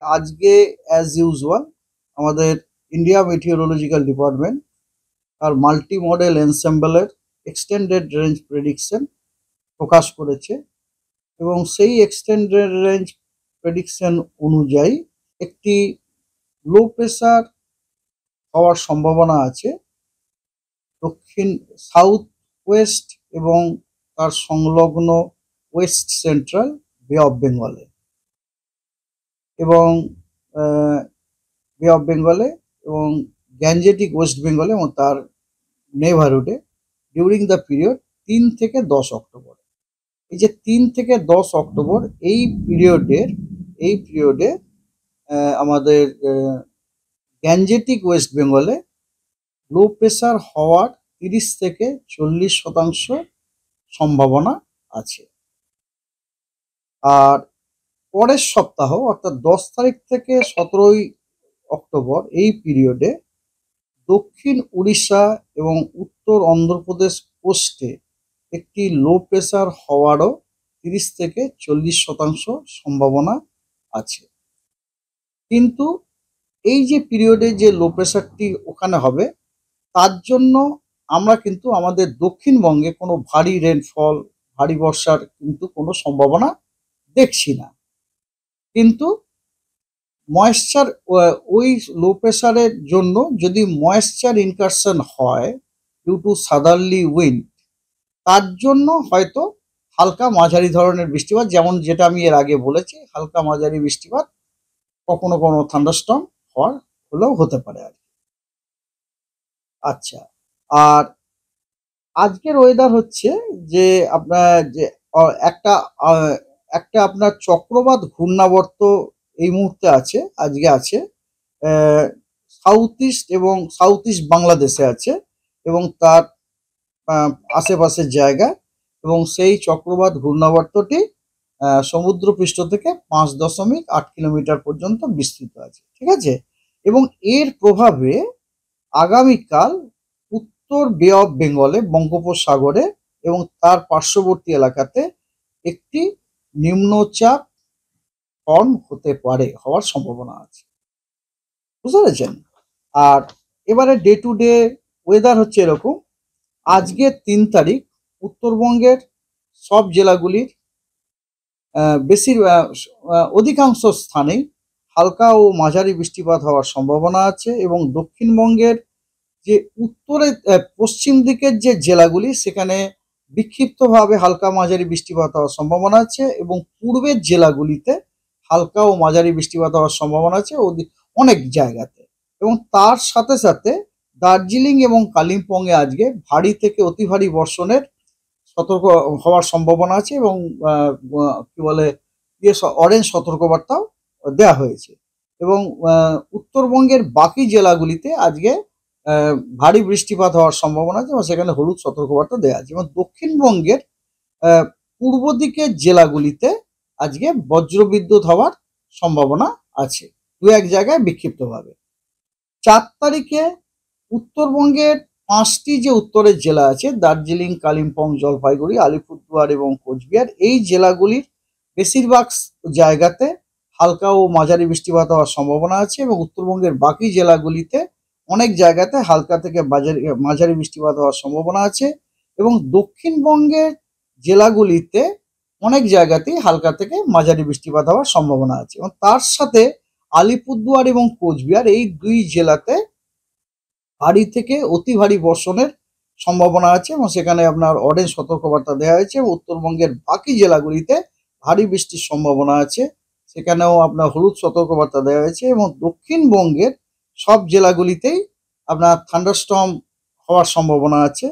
আজকে as usual আমাদের India meteorological department আর মাল্টি মডেল এনসেম্বলের এক্সটেন্ডেড রেঞ্জ প্রেডিকশন প্রকাশ করেছে এবং সেই এক্সটেন্ডেড রেঞ্জ প্রেডিকশন অনুযায়ী একটি লো প্রেসার হওয়ার সম্ভাবনা আছে দক্ষিণ সাউথ ওয়েস্ট এবং তার সংলগ্ন ওয়েস্ট সেন্ট্রাল বে অফ বেঙ্গলে এবং বে অফ বেঙ্গলে এবং গ্যাঞ্জেটিক ওয়েস্ট বেঙ্গলে এবং তার নেভারহুডে ডিউরিং দ্য পিরিয়ড 3 থেকে 10 অক্টোবর। এই যে 3 থেকে 10 অক্টোবর এই পিরিয়ডে আমাদের গ্যাঞ্জেটিক ওয়েস্ট বেঙ্গলে লো প্রেসার হওয়ার 30 থেকে 40% সম্ভাবনা আছে। আর পরের সপ্তাহ অর্থাৎ 10 তারিখ থেকে 17 অক্টোবর এই পিরিয়ডে দক্ষিণ উড়িষ্যা এবং উত্তর অন্ধ্রপ্রদেশ কোস্টে একটি লো প্রেসার হওয়ারও 30 থেকে 40% সম্ভাবনা আছে। কিন্তু এই যে পিরিয়ডে যে লো প্রেসারটি ওখানে হবে তার জন্য আমরা কিন্তু আমাদের দক্ষিণবঙ্গে কোনো ভারী রেনফল, ভারী বর্ষার কিন্তু কোনো সম্ভাবনা দেখছি না। কিন্তু ময়েশ্চার ওই লো প্রেসারের জন্য যদি ময়েশ্চার ইনকারশন হয় ডিউ টু সাদারলি উইন্ড, তার জন্য হয়তো হালকা মাঝারি ধরনের বৃষ্টিপাত, যেমন যেটা আমি এর আগে বলেছি, হালকা মাঝারি বৃষ্টিপাত কখনো কোনো থান্ডারস্টর্ম হলেও হতে পারে আর কি। আচ্ছা, আর আজকের ওয়েদার হচ্ছে যে আপনার যে একটা একটা আপনার চক্রবাত ঘূর্ণাবর্ত এই মুহূর্তে আছে, আজকে আছে সাউথ ইস্ট এবং সাউথ ইস্ট বাংলাদেশে আছে এবং তার আশেপাশের জায়গা, এবং সেই চক্রবাত ঘূর্ণাবর্তটি সমুদ্রপৃষ্ঠ থেকে 5.8 কিলোমিটার পর্যন্ত বিস্তৃত আছে, ঠিক আছে। এবং এর প্রভাবে আগামীকাল উত্তর বে অফ বেঙ্গলে বঙ্গোপসাগরে এবং তার পার্শ্ববর্তী এলাকাতে একটি নিম্নচাপ ফর্ম হওয়ার সম্ভাবনা আছে, বুঝতে পেরেছেন। আর এবারে ডে টু ডে ওয়েদার হচ্ছে এরকম। আজকে 3 তারিখ উত্তরবঙ্গের সব জেলাগুলির অধিকাংশ স্থানেই হালকা ও মাঝারি বৃষ্টিপাত হওয়ার সম্ভাবনা আছে এবং দক্ষিণবঙ্গের যে উত্তরে পশ্চিম দিকের যে জেলাগুলি সেখানে বিক্ষিপ্তভাবে হালকা মাঝারি বৃষ্টিপাত হওয়ার সম্ভাবনা আছে এবং পূর্বের জেলাগুলিতে হালকা ও মাঝারি বৃষ্টিপাত হওয়ার সম্ভাবনা আছে অনেক জায়গাতে। এবং তার সাথে সাথে দার্জিলিং এবং কালিম্পংয়ে আজকে ভারী থেকে অতি ভারী বর্ষণের সতর্ক হওয়ার সম্ভাবনা আছে এবং কি বলে অরেঞ্জ সতর্কবার্তাও দেওয়া হয়েছে। এবং উত্তরবঙ্গের বাকি জেলাগুলিতে আজকে ভারী বৃষ্টিপাত হওয়ার সম্ভাবনা আছে এবং সেখানে হলুদ সতর্কবার্তা দেওয়া আছে। এবং দক্ষিণবঙ্গের পূর্ব দিকের জেলাগুলিতে আজকে বজ্রবিদ্যুৎ হওয়ার সম্ভাবনা আছে, দু এক জায়গায় বিক্ষিপ্তভাবে। 4 তারিখে উত্তরবঙ্গের 5টি যে উত্তরের জেলা আছে, দার্জিলিং, কালিম্পং, জলপাইগুড়ি, আলিপুরদুয়ার এবং কোচবিহার, এই জেলাগুলির বেশিরভাগ জায়গাতে হালকা ও মাঝারি বৃষ্টিপাত হওয়ার সম্ভাবনা আছে এবং উত্তরবঙ্গের বাকি জেলাগুলিতে অনেক জায়গাতে হালকা থেকে মাঝারি বৃষ্টিপাত হওয়ার সম্ভাবনা আছে এবং দক্ষিণবঙ্গের জেলাগুলিতে অনেক জায়গাতেই হালকা থেকে মাঝারি বৃষ্টিপাত হওয়ার সম্ভাবনা আছে। এবং তার সাথে আলিপুরদুয়ার এবং কোচবিহার এই দুই জেলাতে ভারী থেকে অতি ভারী বর্ষণের সম্ভাবনা আছে এবং সেখানে আপনার অরেঞ্জ সতর্কবার্তা দেওয়া হয়েছে। উত্তরবঙ্গের বাকি জেলাগুলিতে ভারী বৃষ্টির সম্ভাবনা আছে, সেখানেও আপনার হলুদ সতর্কবার্তা দেওয়া হয়েছে এবং দক্ষিণবঙ্গের সব জেলাগুলিতেই আপনার থান্ডারস্টর্ম হওয়ার সম্ভাবনা আছে।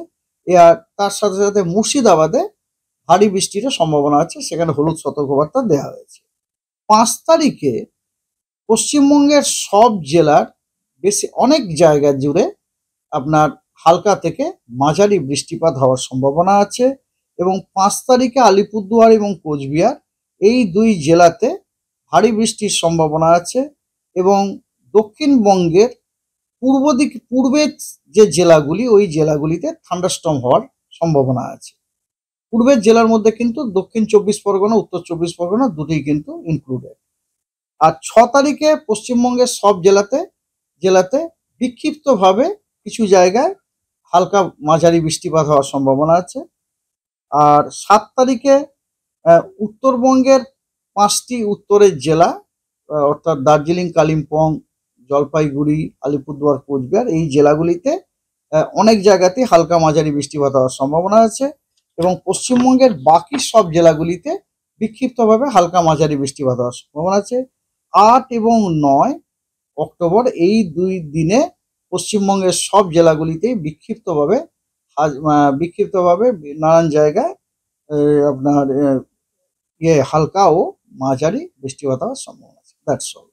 আর তার সাথে সাথে মুর্শিদাবাদে ভারী বৃষ্টিরও সম্ভাবনা আছে, সেখানে হলুদ সতর্কবার্তা দেওয়া হয়েছে। 5 তারিখে পশ্চিমবঙ্গের সব জেলার অনেক জায়গা জুড়ে আপনার হালকা থেকে মাঝারি বৃষ্টিপাত হওয়ার সম্ভাবনা আছে এবং 5 তারিখে আলিপুরদুয়ার এবং কোচবিহার এই দুই জেলাতে ভারী বৃষ্টির সম্ভাবনা আছে এবং দক্ষিণবঙ্গের পূর্বের যে জেলাগুলি ওই জেলাগুলিতে থান্ডারস্টর্ম হওয়ার সম্ভাবনা আছে। পূর্বের জেলার মধ্যে কিন্তু দক্ষিণ 24 পরগনা, উত্তর 24 পরগনা দুটোই কিন্তু ইনক্লুডেড। আর 6 তারিখে পশ্চিমবঙ্গের সব জেলাতে বিক্ষিপ্তভাবে কিছু জায়গায় হালকা মাঝারি বৃষ্টিপাত হওয়ার সম্ভাবনা আছে। আর 7 তারিখে উত্তরবঙ্গের 5টি উত্তরের জেলা অর্থাৎ দার্জিলিং, কালিম্পং, জলপাইগুড়ি, আলিপুরদুয়ার, কোচবিহার এই জেলাগুলিতে অনেক জায়গাতেই হালকা মাঝারি বৃষ্টিপাত হওয়ার সম্ভাবনা আছে এবং পশ্চিমবঙ্গের বাকি সব জেলাগুলিতে বিক্ষিপ্তভাবে হালকা মাঝারি বৃষ্টিপাত হওয়ার সম্ভাবনা আছে। 8 এবং 9 অক্টোবর এই 2 দিনে পশ্চিমবঙ্গের সব জেলাগুলিতেই বিক্ষিপ্তভাবে নানান জায়গায় আপনার হালকা ও মাঝারি বৃষ্টিপাত হওয়ার সম্ভাবনা আছে। That's all.